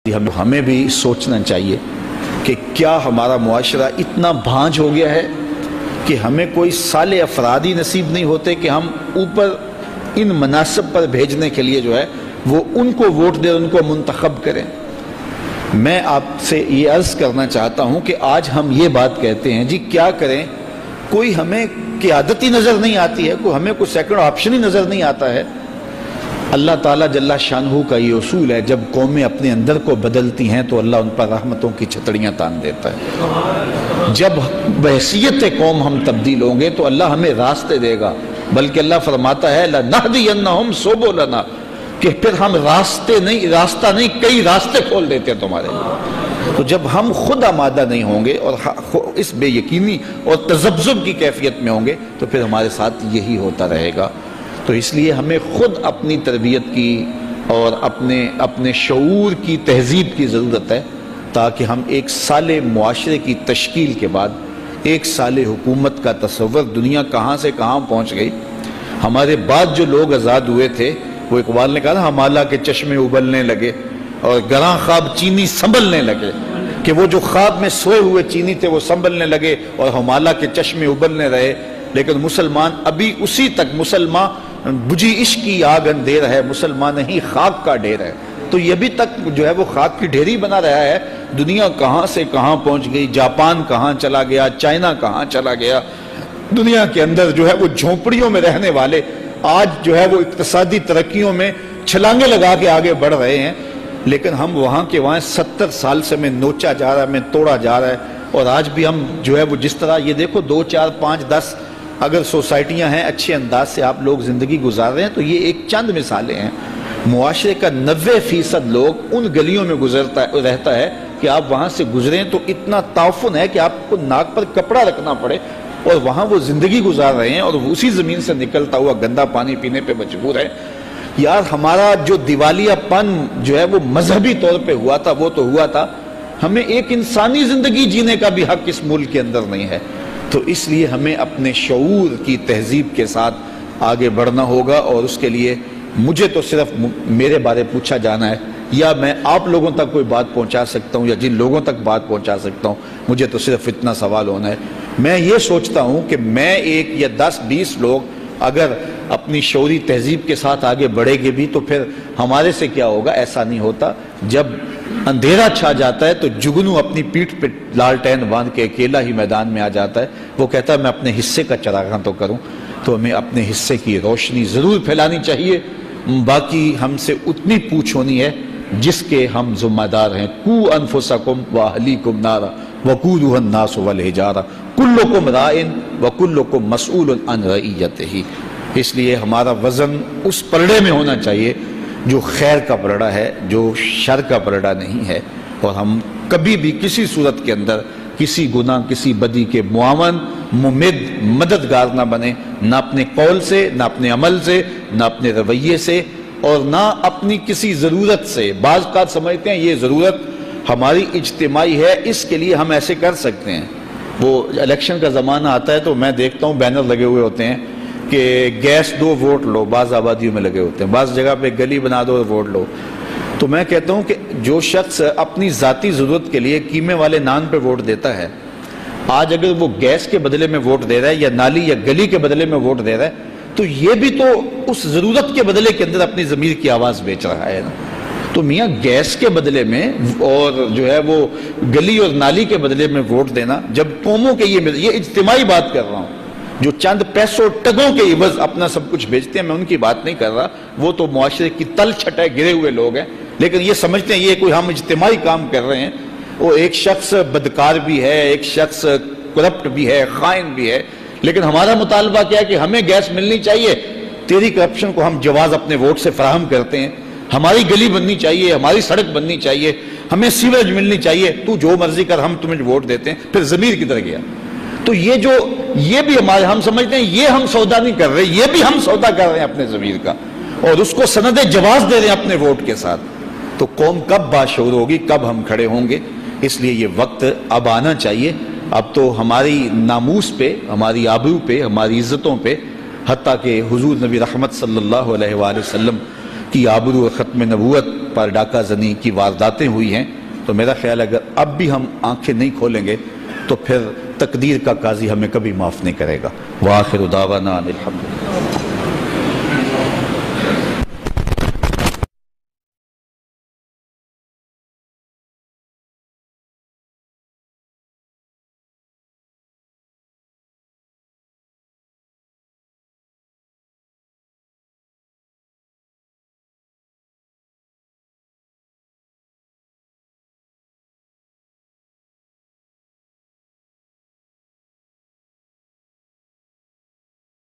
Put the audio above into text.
ہمیں بھی سوچنا چاہیے کہ کیا ہمارا معاشرہ اتنا بھانج ہو گیا ہے کہ ہمیں کوئی صالح افراد ہی نصیب نہیں ہوتے کہ ہم اوپر ان مناصب پر بھیجنے کے لیے جو ہے وہ ان کو ووٹ دیں، ان کو منتخب کریں۔ میں آپ سے یہ عرض کرنا چاہتا ہوں کہ آج ہم یہ بات کہتے ہیں جی کیا کریں، کوئی ہمیں قیادت ہی نظر نہیں آتی ہے، ہمیں کوئی سیکنڈ آپشن ہی نظر نہیں آتا ہے۔ اللہ تعالیٰ جل شانہ کا یہ اصول ہے، جب قومیں اپنے اندر کو بدلتی ہیں تو اللہ ان پر رحمتوں کی چھتڑیاں تان دیتا ہے۔ جب بحیثیت قوم ہم تبدیل ہوں گے تو اللہ ہمیں راستے دے گا، بلکہ اللہ فرماتا ہے لَنَهْدِيَنَّهُمْ سُبُلَنَا، کہ پھر ہم راستہ نہیں کئی راستے کھول دیتے ہیں تمہارے لیے۔ تو جب ہم خود آمادہ نہیں ہوں گے اور اس بے یقینی اور تذبذب کی کیفیت میں ہوں گے تو پھر ہمارے ساتھ یہی ہوتا رہے گا۔ تو اس لیے ہمیں خود اپنی تربیت کی اور اپنے شعور کی تہذیب کی ضرورت ہے، تاکہ ہم ایک صالح معاشرے کی تشکیل کے بعد ایک صالح حکومت کا تصور، دنیا کہاں سے کہاں پہنچ گئی۔ ہمارے بعد جو لوگ آزاد ہوئے تھے، وہ اقبال نے کہا نا ہمالہ کے چشمے ابلنے لگے اور گراں خواب چینی سنبھلنے لگے، کہ وہ جو خواب میں سوئے ہوئے چینی تھے وہ سنبھلنے لگے اور ہمالہ کے چشمے ابلنے رہے۔ لیکن مسلمان ابھی اسی تک، مسلمان بجھی عشق کی آگ اندھیر ہے، مسلمان ہی خاک کا ڈھیر ہے۔ تو یہ بھی تک جو ہے وہ خاک کی ڈھیری بنا رہا ہے۔ دنیا کہاں سے کہاں پہنچ گئی، جاپان کہاں چلا گیا، چائنا کہاں چلا گیا۔ دنیا کے اندر جو ہے وہ جھونپڑیوں میں رہنے والے آج جو ہے وہ اقتصادی ترقیوں میں چھلانگے لگا کے آگے بڑھ رہے ہیں، لیکن ہم وہاں کے وہاں 70 سال سے میں نوچا جا رہا ہے، میں توڑا جا رہا ہے۔ اور آج بھی ہم جو ہے وہ جس طرح یہ دیکھو 2 4 5 10 اگر سوسائٹیاں ہیں، اچھے انداز سے آپ لوگ زندگی گزار رہے ہیں، تو یہ ایک چند مثالیں ہیں۔ معاشرے کا 90% لوگ ان گلیوں میں رہتا ہے کہ آپ وہاں سے گزریں تو اتنا تعفن ہے کہ آپ کو ناک پر کپڑا رکھنا پڑے، اور وہاں وہ زندگی گزار رہے ہیں اور اسی زمین سے نکلتا ہوا گندا پانی پینے پہ مجبور ہے۔ یار ہمارا جو دیوالیہ پن جو ہے وہ مذہبی طور پہ ہوا تھا، وہ تو ہوا تھا، ہمیں ایک انسانی زندگی جینے کا بھی حق اس ملک کے اندر نہیں ہے۔ تو اس لیے ہمیں اپنے شعور کی تہذیب کے ساتھ آگے بڑھنا ہوگا، اور اس کے لیے مجھے تو صرف میرے بارے پوچھا جانا ہے، یا میں آپ لوگوں تک کوئی بات پہنچا سکتا ہوں، یا جن لوگوں تک بات پہنچا سکتا ہوں، مجھے تو صرف اتنا سوال ہونا ہے۔ میں یہ سوچتا ہوں کہ میں 1 یا 10 20 لوگ اگر اپنی شعوری تہذیب کے ساتھ آگے بڑھے گے بھی تو پھر ہمارے سے کیا ہوگا؟ ایسا نہیں ہوتا۔ جب اندھیرا چھا جاتا ہے تو جگنو اپنی پیٹھ پہ لالٹین باندھ کے اکیلا ہی میدان میں آ جاتا ہے، وہ کہتا ہے میں اپنے حصے کا چراغاں تو کروں۔ تو ہمیں اپنے حصے کی روشنی ضرور پھیلانی چاہیے، باقی ہم سے اتنی پوچھ ہونی ہے جس کے ہم ذمہ دار ہیں۔ قُوا أَنفُسَكُمْ وَأَهْلِيكُمْ نَارًا وَقُودُهَا النَّاسُ وَالْحِجَارَةُ كُلُّكُمْ رَاعٍ وَكُلُّكُمْ مَسْئُولٌ عَنْ رَعِيَّتِهِ۔ اس لیے ہمارا وزن اس پلڑے میں ہونا چاہیے جو خیر کا پلڑا ہے، جو شر کا پلڑا نہیں ہے، اور ہم کبھی بھی کسی صورت کے اندر کسی گناہ، کسی بدی کے معاون، ممد، مددگار نہ بنے، نہ اپنے قول سے، نہ اپنے عمل سے، نہ اپنے رویے سے، اور نہ اپنی کسی ضرورت سے۔ بعض کا سمجھتے ہیں یہ ضرورت ہماری اجتماعی ہے، اس کے لیے ہم ایسے کر سکتے ہیں۔ وہ الیکشن کا زمانہ آتا ہے تو میں دیکھتا ہوں بینر لگے ہوئے ہوتے ہیں کہ گیس دو ووٹ لو، بعض آبادیوں میں لگے ہوتے ہیں، بعض جگہ پہ گلی بنا دو ووٹ لو۔ تو میں کہتا ہوں کہ جو شخص اپنی ذاتی ضرورت کے لیے قیمے والے نان پہ ووٹ دیتا ہے، آج اگر وہ گیس کے بدلے میں ووٹ دے رہا ہے یا نالی یا گلی کے بدلے میں ووٹ دے رہا ہے، تو یہ بھی تو اس ضرورت کے بدلے کے اندر اپنی ضمیر کی آواز بیچ رہا ہے نا۔ تو میاں گیس کے بدلے میں اور جو ہے وہ گلی اور نالی کے بدلے میں ووٹ دینا، جب قوموں کے یہ اجتماعی بات کر رہا ہوں، جو چند پیسوں ٹگوں کے عوض اپنا سب کچھ بیچتے ہیں، میں ان کی بات نہیں کر رہا، وہ تو معاشرے کی تل چھٹے گرے ہوئے لوگ ہیں، لیکن یہ سمجھتے ہیں یہ کوئی ہم اجتماعی کام کر رہے ہیں۔ وہ ایک شخص بدکار بھی ہے، ایک شخص کرپٹ بھی ہے، خائن بھی ہے، لیکن ہمارا مطالبہ کیا ہے کہ ہمیں گیس ملنی چاہیے، تیری کرپشن کو ہم جواز اپنے ووٹ سے فراہم کرتے ہیں، ہماری گلی بننی چاہیے، ہماری سڑک بننی چاہیے، ہمیں سیوریج ملنی چاہیے، تو جو مرضی کر، ہم تمہیں ووٹ دیتے ہیں۔ پھر ضمیر کدھر گیا؟ تو یہ بھی ہمارے، ہم سمجھتے ہیں یہ ہم سودا نہیں کر رہے، یہ بھی ہم سودا کر رہے ہیں اپنے ضمیر کا، اور اس کو سند جواز دے رہے ہیں اپنے ووٹ کے ساتھ۔ تو قوم کب باشعور ہوگی، کب ہم کھڑے ہوں گے؟ اس لیے یہ وقت اب آنا چاہیے۔ اب تو ہماری ناموس پہ، ہماری آبرو پہ، ہماری عزتوں پہ، حتیٰ کہ حضور نبی رحمت صلی اللہ علیہ وآلہ وسلم کی آبرو اور ختم نبوت پر ڈاکہ زنی کی وارداتیں ہوئی ہیں، تو میرا خیال ہے اگر اب بھی ہم آنکھیں نہیں کھولیں گے تو پھر تقدیر کا قاضی ہمیں کبھی معاف نہیں کرے گا۔ وآخر دعوانا الحمدللہ۔